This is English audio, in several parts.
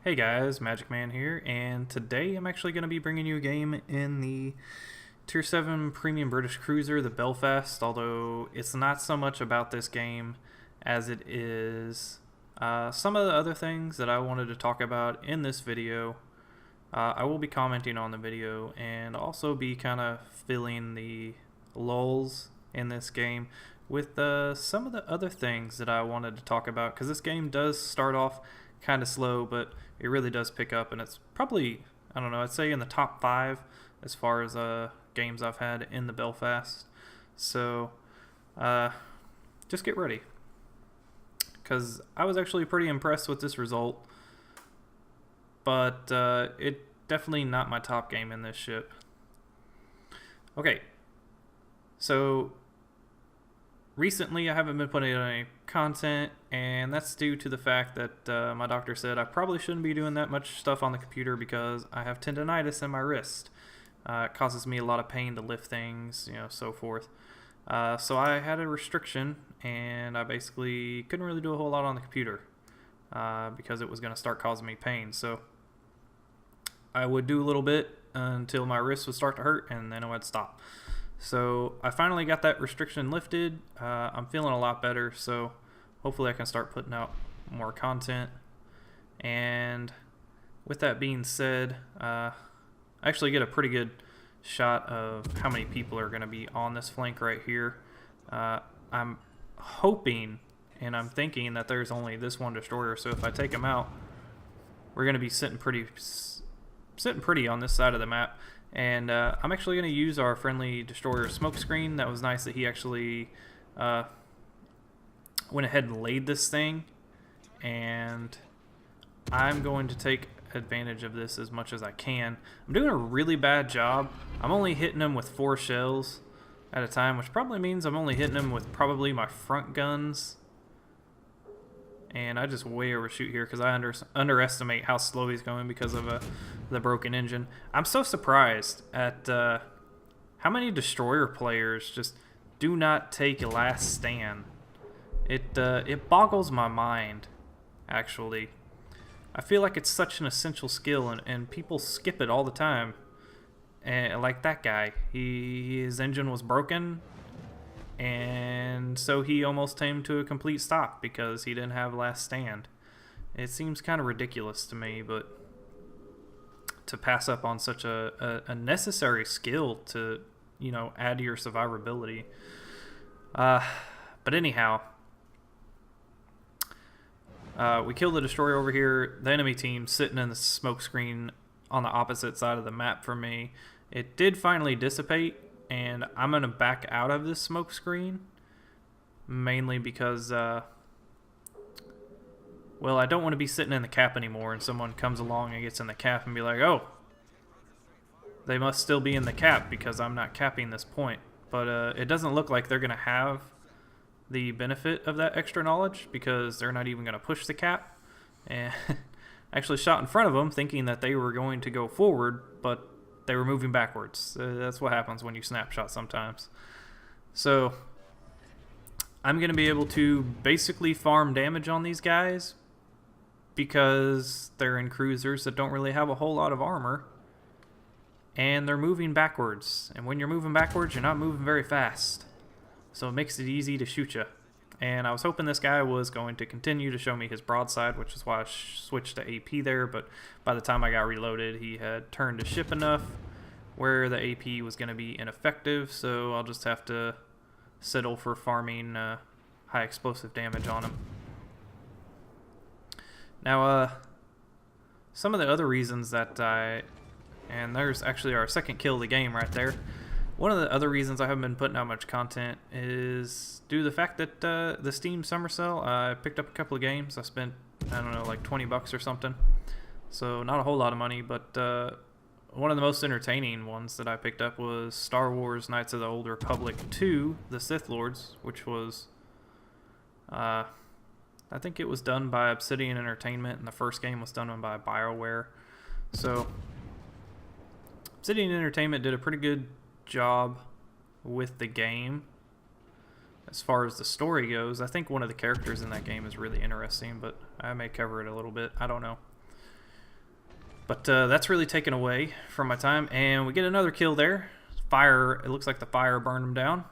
Hey guys, Magic Man here, and today I'm actually going to be bringing you a game in the Tier 7 Premium British Cruiser, the Belfast, although it's not so much about this game as it is some of the other things that I wanted to talk about in this video. I will be commenting on the video and also be kind of filling the lulls in this game with some of the other things that I wanted to talk about, because this game does start off kind of slow, but it really does pick up, and it's probably, I don't know, I'd say in the top 5 as far as games I've had in the Belfast. So just get ready, because I was actually pretty impressed with this result, but it definitely not my top game in this ship. Okay, so recently I haven't been putting out any content, and that's due to the fact that my doctor said I probably shouldn't be doing that much stuff on the computer because I have tendonitis in my wrist. It causes me a lot of pain to lift things, so forth. So I had a restriction, and I basically couldn't really do a whole lot on the computer because it was going to start causing me pain. So I would do a little bit until my wrist would start to hurt, and then it would stop. So I finally got that restriction lifted. I'm feeling a lot better, so hopefully I can start putting out more content. And with that being said, I actually get a pretty good shot of how many people are going to be on this flank right here. I'm hoping and I'm thinking that there's only this one destroyer, so if I take him out, we're going to be sitting pretty on this side of the map. And I'm actually going to use our friendly destroyer smokescreen. That was nice that he actually went ahead and laid this thing, and I'm going to take advantage of this as much as I can. I'm doing a really bad job. I'm only hitting him with 4 shells at a time, which probably means I'm only hitting him with probably my front guns. And I just way overshoot here because I underestimate how slow he's going because of the broken engine. I'm so surprised at how many destroyer players just do not take last stand. It boggles my mind, actually. I feel like it's such an essential skill, and people skip it all the time. And like that guy, his engine was broken, and so he almost came to a complete stop because he didn't have last stand. It seems kind of ridiculous to me, but to pass up on such a necessary skill to, add to your survivability. But anyhow, we killed the destroyer over here. The enemy team sitting in the smoke screen on the opposite side of the map from me. It did finally dissipate, and I'm going to back out of this smoke screen, mainly because, well, I don't want to be sitting in the cap anymore and someone comes along and gets in the cap and be like, oh, they must still be in the cap because I'm not capping this point. But it doesn't look like they're going to have the benefit of that extra knowledge because they're not even going to push the cap. And I actually shot in front of them thinking that they were going to go forward, but they were moving backwards. That's what happens when you snapshot sometimes. So I'm going to be able to basically farm damage on these guys because they're in cruisers that don't really have a whole lot of armor, and they're moving backwards. And when you're moving backwards, you're not moving very fast, so it makes it easy to shoot you. And I was hoping this guy was going to continue to show me his broadside, which is why I switched to AP there, but by the time I got reloaded, he had turned to ship enough where the AP was going to be ineffective, so I'll just have to settle for farming high explosive damage on him. Now, some of the other reasons that and there's actually our second kill of the game right there. One of the other reasons I haven't been putting out much content is due to the fact that the Steam Summer Sale, I picked up a couple of games. I spent, I don't know, like 20 bucks or something. So not a whole lot of money, but one of the most entertaining ones that I picked up was Star Wars Knights of the Old Republic 2, The Sith Lords, which was, I think it was done by Obsidian Entertainment, and the first game was done by BioWare. So Obsidian Entertainment did a pretty good job with the game as far as the story goes. I think one of the characters in that game is really interesting, but I may cover it a little bit. I don't know. But that's really taken away from my time. And we get another kill there. Fire, it looks like the fire burned him down.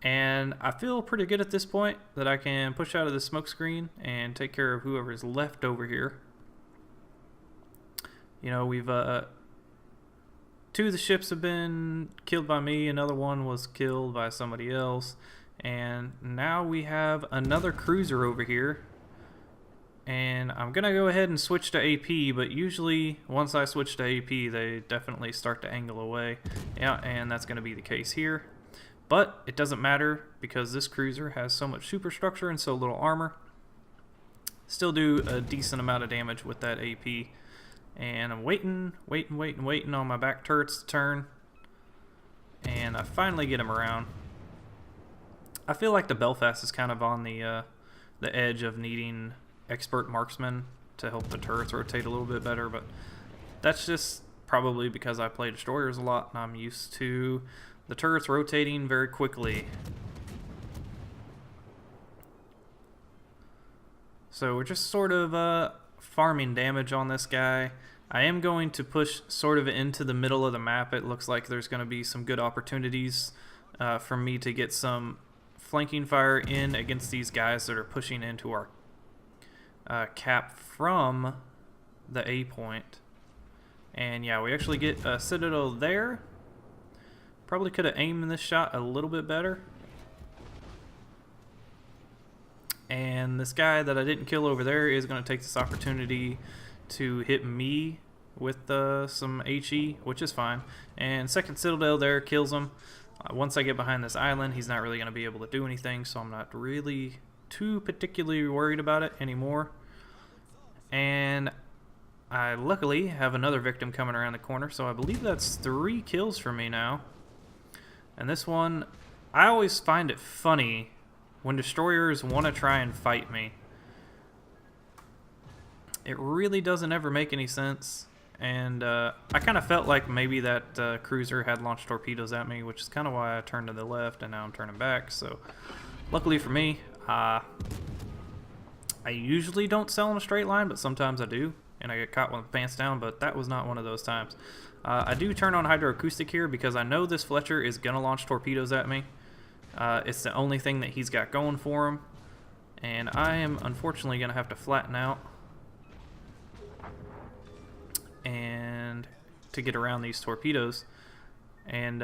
And I feel pretty good at this point that I can push out of the smoke screen and take care of whoever is left over here. You know, we've 2 of the ships have been killed by me, another one was killed by somebody else, and now we have another cruiser over here. And I'm gonna go ahead and switch to AP, but usually once I switch to AP they definitely start to angle away. Yeah, and that's gonna be the case here. But it doesn't matter because this cruiser has so much superstructure and so little armor. Still do a decent amount of damage with that AP. And I'm waiting on my back turrets to turn. And I finally get him around. I feel like the Belfast is kind of on the edge of needing expert marksmen to help the turrets rotate a little bit better, but that's just probably because I play destroyers a lot and I'm used to the turrets rotating very quickly. So we're just sort of farming damage on this guy. I am going to push sort of into the middle of the map. It looks like there's going to be some good opportunities for me to get some flanking fire in against these guys that are pushing into our cap from the A point. And yeah, we actually get a citadel there. Probably could have aimed this shot a little bit better. And this guy that I didn't kill over there is going to take this opportunity to hit me with some HE, which is fine. And second citadel there kills him. Once I get behind this island, he's not really going to be able to do anything, so I'm not really too particularly worried about it anymore. And I luckily have another victim coming around the corner, so I believe that's 3 kills for me now. And this one, I always find it funny when destroyers want to try and fight me. It really doesn't ever make any sense. And I kind of felt like maybe that cruiser had launched torpedoes at me, which is kind of why I turned to the left and now I'm turning back. So luckily for me, I usually don't sell in a straight line, but sometimes I do. And I get caught with pants down, but that was not one of those times. I do turn on hydroacoustic here because I know this Fletcher is going to launch torpedoes at me. It's the only thing that he's got going for him. And I am unfortunately going to have to flatten out and to get around these torpedoes. And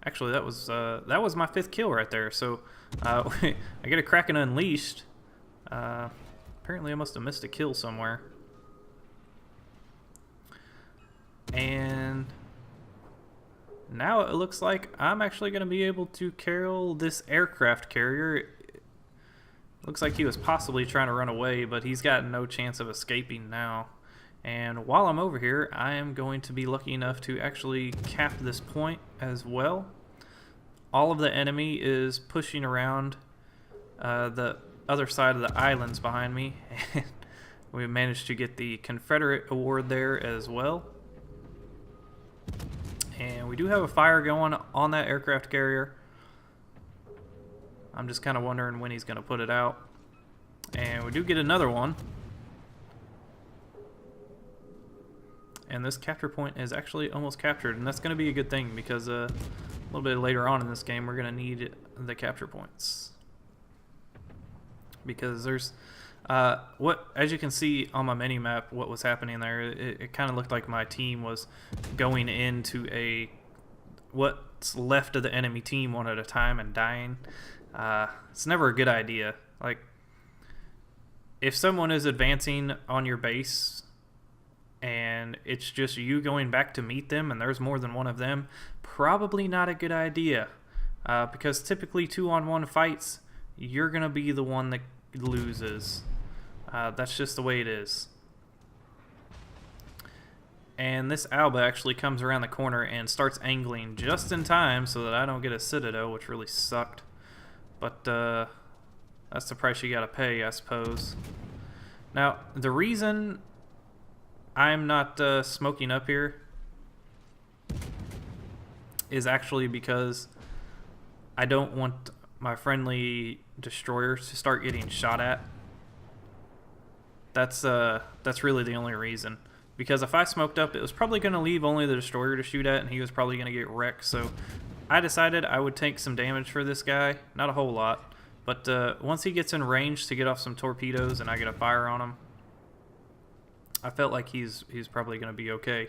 actually that was my 5th kill right there. So I get a Kraken unleashed. Apparently I must have missed a kill somewhere. And now it looks like I'm actually going to be able to carry this aircraft carrier. Looks like he was possibly trying to run away, but he's got no chance of escaping now. And while I'm over here, I am going to be lucky enough to actually cap this point as well. All of the enemy is pushing around the other side of the islands behind me. And we managed to get the Confederate award there as well. And we do have a fire going on that aircraft carrier. I'm just kind of wondering when he's going to put it out. And we do get another one. And this capture point is actually almost captured. And that's going to be a good thing because a little bit later on in this game we're going to need the capture points. Because there's... as you can see on my mini map, what was happening there, it kind of looked like my team was going into what's left of the enemy team one at a time and dying. It's never a good idea. Like, if someone is advancing on your base and it's just you going back to meet them and there's more than one of them, probably not a good idea. Because typically 2-on-1 fights, you're going to be the one that loses. That's just the way it is. And this Alba actually comes around the corner and starts angling just in time so that I don't get a citadel, which really sucked. But that's the price you gotta pay, I suppose. Now, the reason I'm not smoking up here is actually because I don't want my friendly destroyers to start getting shot at. That's really the only reason. Because if I smoked up, it was probably going to leave only the destroyer to shoot at, and he was probably going to get wrecked. So I decided I would take some damage for this guy. Not a whole lot. But once he gets in range to get off some torpedoes and I get a fire on him, I felt like he's probably going to be okay.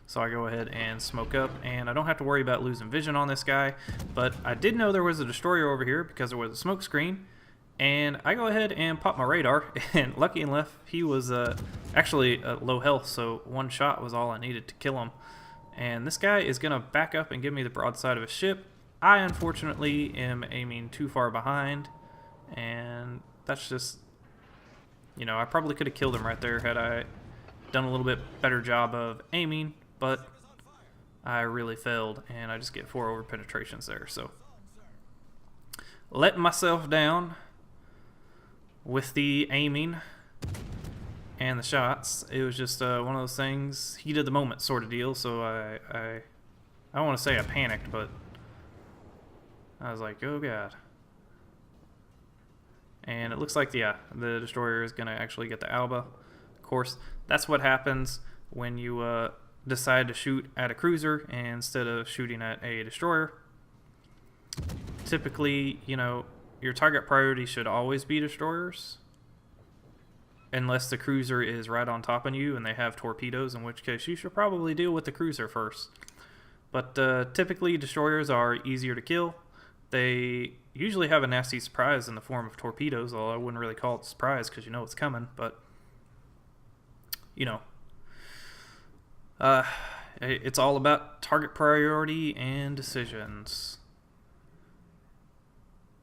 So I go ahead and smoke up, and I don't have to worry about losing vision on this guy. But I did know there was a destroyer over here because there was a smoke screen. And I go ahead and pop my radar, and lucky enough, he was actually low health, so one shot was all I needed to kill him. And this guy is going to back up and give me the broadside of a ship. I, unfortunately, am aiming too far behind, and that's just, you know, I probably could have killed him right there had I done a little bit better job of aiming, but I really failed, and I just get 4 over penetrations there. So, letting myself down with the aiming and the shots. It was just one of those things, heat of the moment sort of deal. So I don't want to say I panicked, but I was like, oh god. And it looks like, yeah, the destroyer is going to actually get the Alba. Of course, that's what happens when you decide to shoot at a cruiser instead of shooting at a destroyer. Typically, you know, your target priority should always be destroyers, unless the cruiser is right on top of you and they have torpedoes, in which case you should probably deal with the cruiser first. But typically destroyers are easier to kill. They usually have a nasty surprise in the form of torpedoes, although I wouldn't really call it a surprise because you know it's coming, but you know, it's all about target priority and decisions.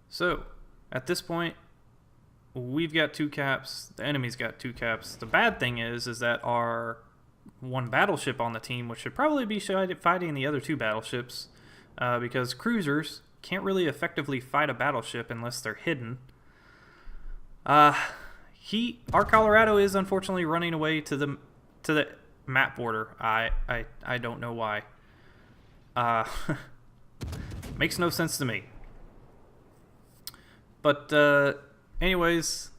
So, at this point, we've got 2 caps. The enemy's got 2 caps. The bad thing is that our one battleship on the team, which should probably be fighting the other 2 battleships, because cruisers can't really effectively fight a battleship unless they're hidden. Our Colorado is unfortunately running away to the map border. I don't know why. Makes no sense to me. But anyways,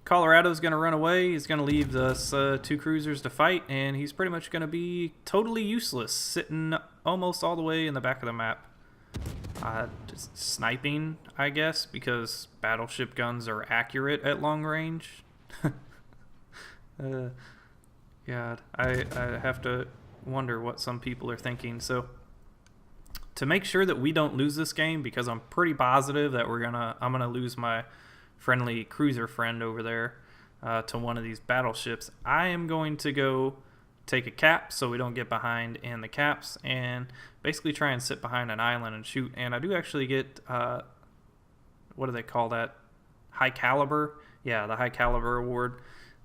Colorado's going to run away. He's going to leave us 2 cruisers to fight, and he's pretty much going to be totally useless, sitting almost all the way in the back of the map. Just sniping, I guess, because battleship guns are accurate at long range. God, I have to wonder what some people are thinking. So, to make sure that we don't lose this game, because I'm pretty positive that I'm gonna lose my friendly cruiser friend over there to one of these battleships, I am going to go take a cap so we don't get behind in the caps, and basically try and sit behind an island and shoot. And I do actually get what do they call that? High caliber? Yeah, the high caliber award.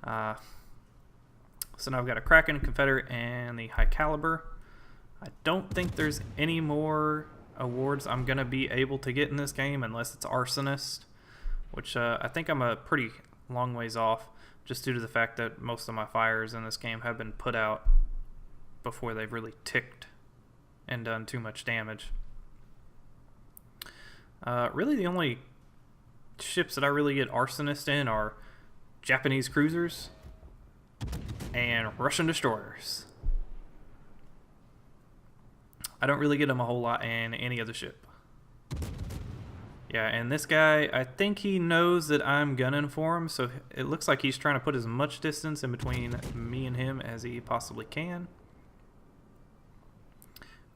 So now I've got a Kraken, Confederate, and the high caliber. I don't think there's any more awards I'm going to be able to get in this game unless it's Arsonist, which I think I'm a pretty long ways off, just due to the fact that most of my fires in this game have been put out before they've really ticked and done too much damage. Really the only ships that I really get Arsonist in are Japanese cruisers and Russian destroyers. I don't really get him a whole lot in any other ship. Yeah, and this guy, I think he knows that I'm gunning for him, so it looks like he's trying to put as much distance in between me and him as he possibly can.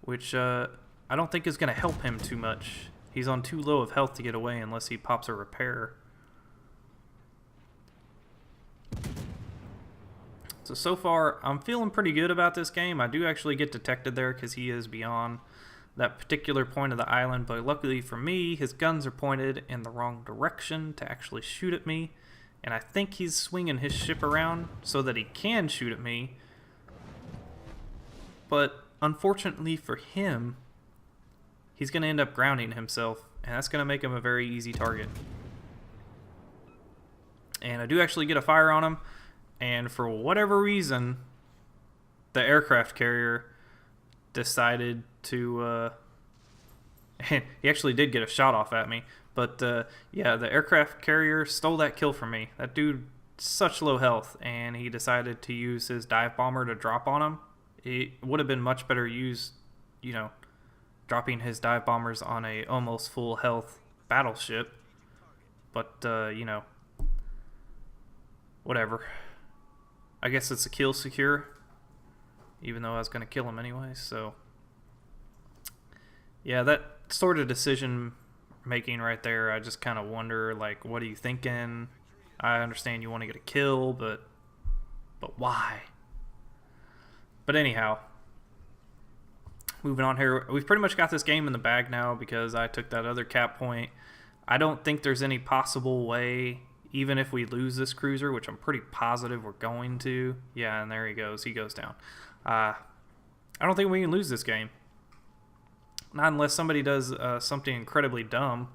Which I don't think is going to help him too much. He's on too low of health to get away unless he pops a repair. So far, I'm feeling pretty good about this game. I do actually get detected there because he is beyond that particular point of the island, but luckily for me, his guns are pointed in the wrong direction to actually shoot at me, and I think he's swinging his ship around so that he can shoot at me. But unfortunately for him, he's going to end up grounding himself, and that's going to make him a very easy target. And I do actually get a fire on him, and for whatever reason, the aircraft carrier decided to he actually did get a shot off at me, but yeah, the aircraft carrier stole that kill from me. That dude such low health, and he decided to use his dive bomber to drop on him. It would have been much better used, you know, dropping his dive bombers on a almost full health battleship. But, you know, whatever. I guess it's a kill secure, even though I was going to kill him anyway, so. Yeah, that sort of decision making right there, I just kind of wonder, like, what are you thinking? I understand you want to get a kill, but why? But anyhow, moving on here, we've pretty much got this game in the bag now because I took that other cap point. I don't think there's any possible way, even if we lose this cruiser, which I'm pretty positive we're going to. Yeah, and there he goes. He goes down. I don't think we can lose this game. Not unless somebody does something incredibly dumb,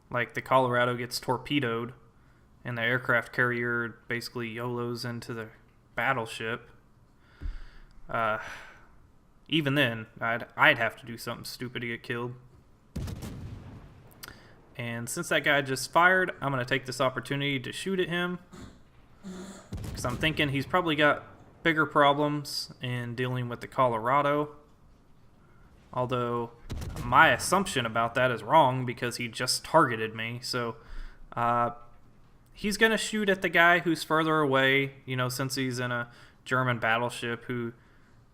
like the Colorado gets torpedoed and the aircraft carrier basically YOLOs into the battleship. Even then, I'd have to do something stupid to get killed. And since that guy just fired, I'm going to take this opportunity to shoot at him, because I'm thinking he's probably got bigger problems in dealing with the Colorado. Although my assumption about that is wrong because he just targeted me. So he's going to shoot at the guy who's further away, you know, since he's in a German battleship who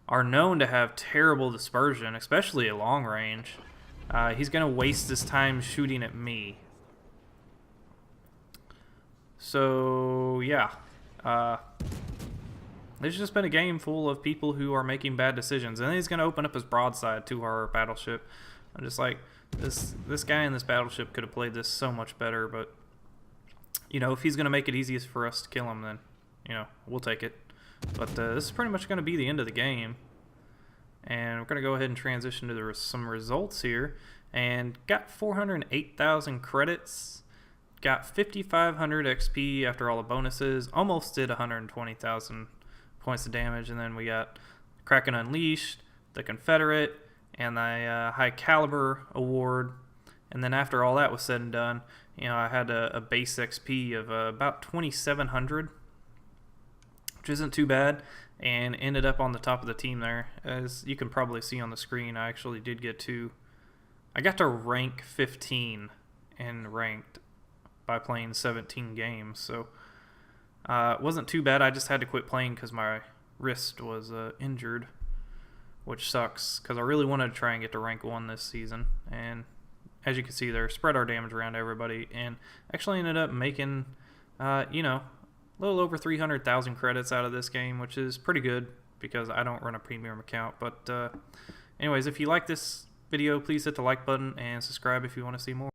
are known to have terrible dispersion, especially at long range. He's going to waste his time shooting at me. So, yeah. There's just been a game full of people who are making bad decisions. And then he's going to open up his broadside to our battleship. I'm just like, this guy in this battleship could have played this so much better. But, you know, if he's going to make it easiest for us to kill him, then, you know, we'll take it. But this is pretty much going to be the end of the game. And we're going to go ahead and transition to some results here. And got 408,000 credits. Got 5,500 XP after all the bonuses. Almost did 120,000 points of damage. And then we got Kraken Unleashed, the Confederate, and the High Caliber Award. And then after all that was said and done, you know, I had a base XP of about 2,700. Which isn't too bad, and ended up on the top of the team there. As you can probably see on the screen, I actually did get I got to rank 15 and ranked by playing 17 games, so it wasn't too bad. I just had to quit playing because my wrist was injured, which sucks, because I really wanted to try and get to rank 1 this season, and as you can see there, spread our damage around everybody, and actually ended up making, you know, a little over 300,000 credits out of this game, which is pretty good because I don't run a premium account. But anyways, if you like this video, please hit the like button and subscribe if you want to see more.